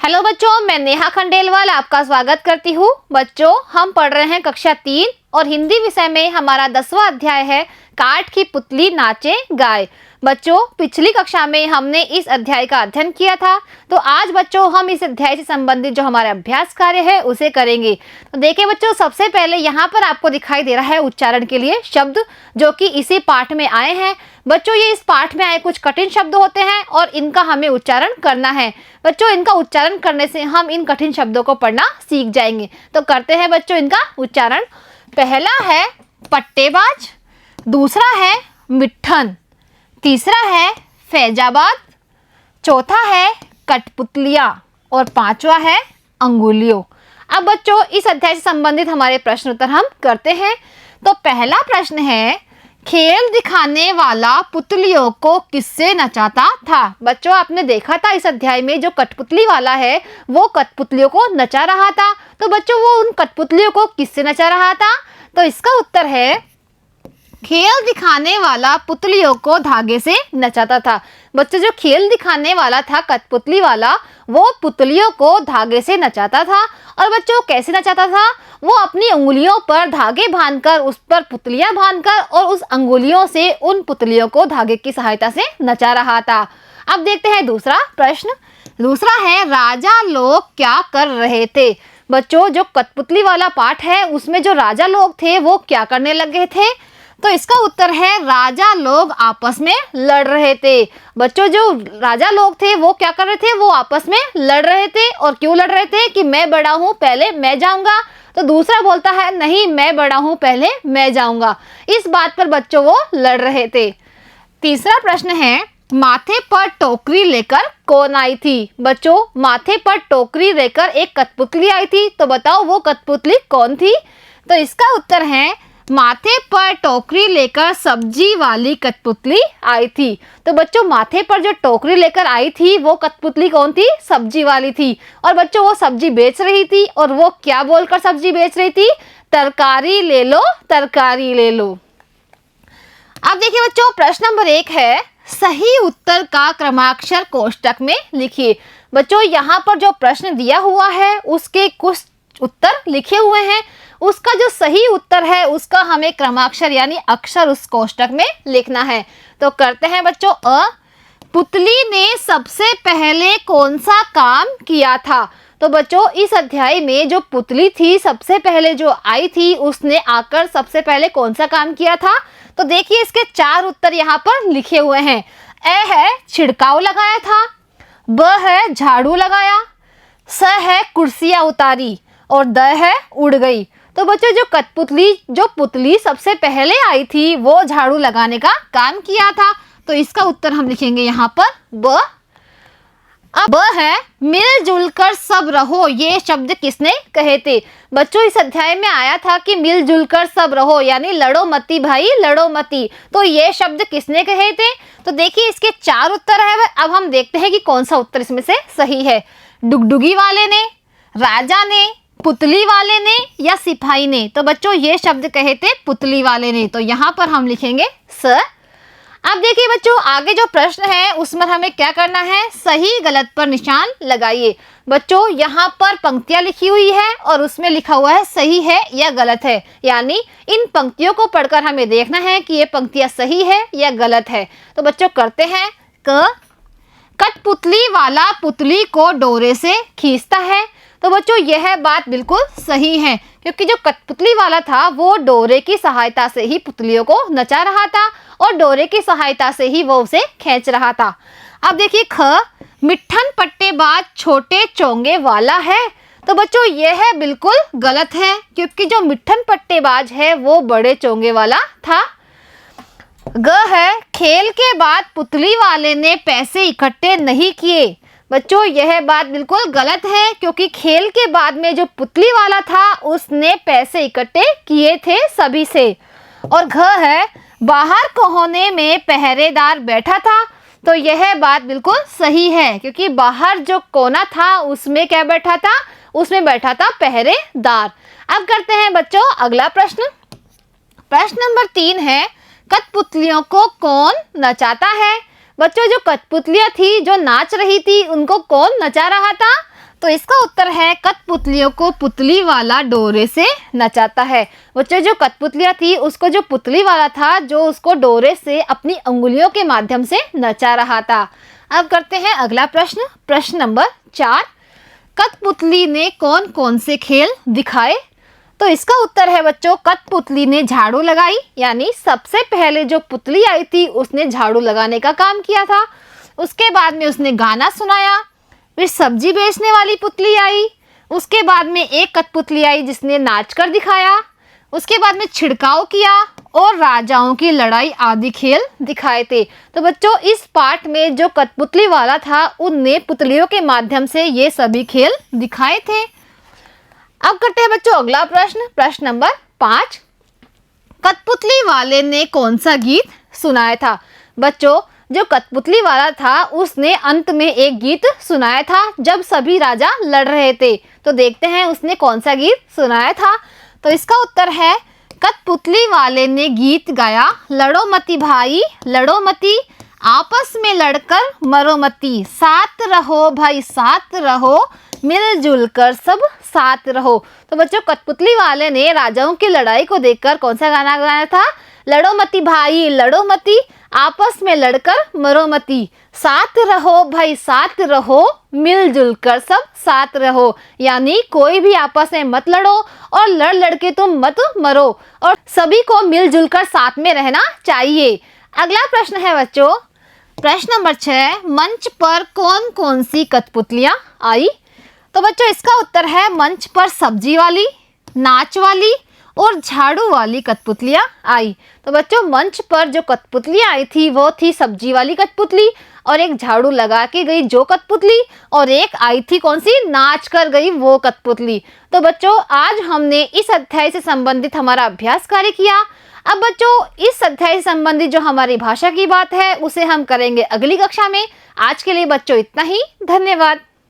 Hello बच्चों, मैं नेहा खंडेलवाल आपका स्वागत करती हूँ। बच्चों, हम पढ़ रहे हैं कक्षा 3 और हिंदी विषय में हमारा 10वां अध्याय है काठ की पुतली नाचे गाए। बच्चों, पिछली कक्षा में हमने इस अध्याय का अध्ययन किया था, तो आज बच्चों हम इस अध्याय से संबंधित जो हमारा अभ्यास कार्य है उसे करेंगे। तो देखिए बच्चों, सबसे पहले यहाँ पर आपको दिखाई दे रहा है उच्चारण के लिए शब्द जो कि इसी पाठ में आए हैं। बच्चों, ये इस पाठ में आए कुछ कठिन शब्द होते हैं और इनका हमें उच्चारण करना है। बच्चों, इनका उच्चारण करने से हम इन कठिन शब्दों को पढ़ना सीख जाएंगे। तो करते हैं बच्चों इनका उच्चारण। पहला है पट्टेबाज, दूसरा है मिट्ठन, तीसरा है फैजाबाद, चौथा है कठपुतलियाँ और पांचवा है अंगुलियों। अब बच्चों इस अध्याय से संबंधित हमारे प्रश्न उत्तर हम करते हैं। तो पहला प्रश्न है, खेल दिखाने वाला पुतलियों को किससे नचाता था? बच्चों, आपने देखा था इस अध्याय में जो कठपुतली वाला है वो कठपुतलियों को नचा रहा था। तो बच्चों वो उन कठपुतलियों को किससे नचा रहा था? तो इसका उत्तर है, खेल दिखाने वाला पुतलियों को धागे से नचाता था। बच्चों, जो खेल दिखाने वाला था कठपुतली वाला, वो पुतलियों को धागे से नचाता था। और बच्चों कैसे नचाता था? वो अपनी उंगलियों पर धागे बांधकर, उस पर पुतलियां बांधकर और उस अंगुलियों से उन पुतलियों को धागे की सहायता से नचा रहा था। अब देखते हैं दूसरा प्रश्न। दूसरा है, राजा लोग क्या कर रहे थे? बच्चों, जो कठपुतली वाला पाठ है उसमें जो राजा लोग थे वो क्या करने लगे थे? तो इसका उत्तर है, राजा लोग आपस में लड़ रहे थे। बच्चों, जो राजा लोग थे वो क्या कर रहे थे? वो आपस में लड़ रहे थे। और क्यों लड़ रहे थे? कि मैं बड़ा हूँ पहले मैं जाऊंगा। तो दूसरा बोलता है, नहीं मैं बड़ा हूँ पहले मैं जाऊंगा। इस बात पर बच्चों वो लड़ रहे थे। तीसरा प्रश्न है, माथे पर टोकरी लेकर कौन आई थी? बच्चों, माथे पर टोकरी लेकर एक कठपुतली आई थी। तो बताओ वो कठपुतली कौन थी? तो इसका उत्तर है, माथे पर टोकरी लेकर सब्जी वाली कठपुतली आई थी। तो बच्चों माथे पर जो टोकरी लेकर आई थी वो कठपुतली कौन थी? सब्जी वाली थी। और बच्चों वो सब्जी बेच रही थी। और वो क्या बोलकर सब्जी बेच रही थी? तरकारी ले लो, तरकारी ले लो। अब देखिए बच्चों, प्रश्न नंबर 1 है, सही उत्तर का क्रमाक्षर कोष्टक में लिखिए। बच्चों, यहाँ पर जो प्रश्न दिया हुआ है उसके कुछ उत्तर लिखे हुए हैं। उसका जो सही उत्तर है उसका हमें क्रमाक्षर यानी अक्षर उस कोष्टक में लिखना है। तो करते हैं बच्चों। पुतली ने सबसे पहले कौन सा काम किया था? तो बच्चों इस अध्याय में जो पुतली थी सबसे पहले जो आई थी उसने आकर सबसे पहले कौन सा काम किया था? तो देखिए इसके 4 उत्तर यहाँ पर लिखे हुए हैं। ए है छिड़काव लगाया था, ब है झाड़ू लगाया, स है कुर्सियाँ उतारी और द है उड़ गई। तो बच्चों जो पुतली सबसे पहले आई थी वो झाड़ू लगाने का काम किया था। तो इसका उत्तर हम लिखेंगे यहाँ पर ब। अब ब है, मिलजुल कर सब रहो, ये शब्द किसने कहे थे? बच्चों इस अध्याय में आया था कि मिलजुल कर सब रहो यानी लड़ो मती भाई लड़ो मती। तो ये शब्द किसने कहे थे? तो देखिए इसके 4 उत्तर है। अब हम देखते हैं कि कौन सा उत्तर इसमें से सही है। डुगडुगी वाले ने, राजा ने, पुतली वाले ने या सिपाही ने? तो बच्चों ये शब्द कहे थे पुतली वाले ने। तो यहाँ पर हम लिखेंगे स। अब देखिए बच्चों, आगे जो प्रश्न है उसमें हमें क्या करना है? सही गलत पर निशान लगाइए। बच्चों यहाँ पर पंक्तियां लिखी हुई है और उसमें लिखा हुआ है सही है या गलत है। यानी इन पंक्तियों को पढ़कर हमें देखना है कि ये पंक्तियां सही है या गलत है। तो बच्चों करते हैं। कठपुतली वाला पुतली को डोरे से खींचता है। तो बच्चों यह बात बिल्कुल सही है, क्योंकि जो कठपुतली वाला था वो डोरे की सहायता से ही पुतलियों को नचा रहा था और डोरे की सहायता से ही वो उसे खींच रहा था। अब देखिए मिट्ठन पट्टेबाज छोटे चोंगे वाला है। तो बच्चों यह बिल्कुल गलत है, क्योंकि जो मिट्ठन पट्टेबाज है वो बड़े चोंगे वाला था। है, खेल के बाद पुतली वाले ने पैसे इकट्ठे नहीं किए। बच्चों यह बात बिल्कुल गलत है, क्योंकि खेल के बाद में जो पुतली वाला था उसने पैसे इकट्ठे किए थे सभी से। और है, बाहर कोने में पहरेदार बैठा था। तो यह बात बिल्कुल सही है, क्योंकि बाहर जो कोना था उसमें क्या बैठा था? उसमें बैठा था पहरेदार। अब करते हैं बच्चों अगला प्रश्न। प्रश्न नंबर 3 है, कठपुतलियों को कौन नचाता है? बच्चों जो कठपुतलियां थी जो नाच रही थी उनको कौन नचा रहा था? तो इसका उत्तर है कठपुतलियों को पुतली वाला डोरे से नचाता है। बच्चों जो कठपुतलियाँ थी उसको जो पुतली वाला था जो उसको डोरे से अपनी अंगुलियों के माध्यम से नचा रहा था। अब करते हैं अगला प्रश्न, प्रश्न नंबर 4। कठपुतली ने कौन कौन से खेल दिखाए? तो इसका उत्तर है बच्चों कठपुतली ने झाड़ू लगाई, यानी सबसे पहले जो पुतली आई थी उसने झाड़ू लगाने का काम किया था। उसके बाद में उसने गाना सुनाया, फिर सब्जी बेचने वाली पुतली आई, उसके बाद में एक कठपुतली आई जिसने नाच कर दिखाया, उसके बाद में छिड़काव किया और राजाओं की लड़ाई आदि खेल दिखाए थे। तो बच्चों इस पार्ट में जो कठपुतली वाला था उनने पुतलियों के माध्यम से ये सभी खेल दिखाए थे। अब करते हैं बच्चों अगला प्रश्न, प्रश्न नंबर 5। कठपुतली वाले ने कौन सा गीत सुनाया था? बच्चों जो कठपुतली वाला था उसने अंत में एक गीत सुनाया था जब सभी राजा लड़ रहे थे। तो देखते हैं उसने कौन सा गीत सुनाया था। तो इसका उत्तर है कठपुतली वाले ने गीत गाया, लड़ो मती भाई लड़ो मती, आपस में लड़कर मरो मती, साथ रहो भाई साथ रहो, मिलजुल कर सब साथ रहो। तो बच्चों कठपुतली वाले ने राजाओं की लड़ाई को देखकर कौन सा गाना गाया था? लड़ो मती भाई लड़ो मती, आपस में लड़कर मरो मती, साथ रहो भाई साथ रहो, मिलजुल कर सब साथ रहो। यानी कोई भी आपस में मत लड़ो और लड़ लड़ के तुम मत मरो और सभी को मिलजुल कर साथ में रहना चाहिए। अगला प्रश्न है बच्चों, प्रश्न नंबर 6। मंच पर कौन कौन सी कठपुतलियाँ आई? तो बच्चों इसका उत्तर है मंच पर सब्जी वाली, नाच वाली और झाड़ू वाली कठपुतलियाँ आई। तो बच्चों मंच पर जो कठपुतलियाँ आई थी वो थी सब्जी वाली कठपुतली, और एक झाड़ू लगा के गई जो कठपुतली, और एक आई थी कौन सी, नाच कर गई वो कठपुतली। तो बच्चों आज हमने इस अध्याय से संबंधित हमारा अभ्यास कार्य किया। अब बच्चों इस अध्याय से संबंधित जो हमारी भाषा की बात है उसे हम करेंगे अगली कक्षा में। आज के लिए बच्चों इतना ही, धन्यवाद।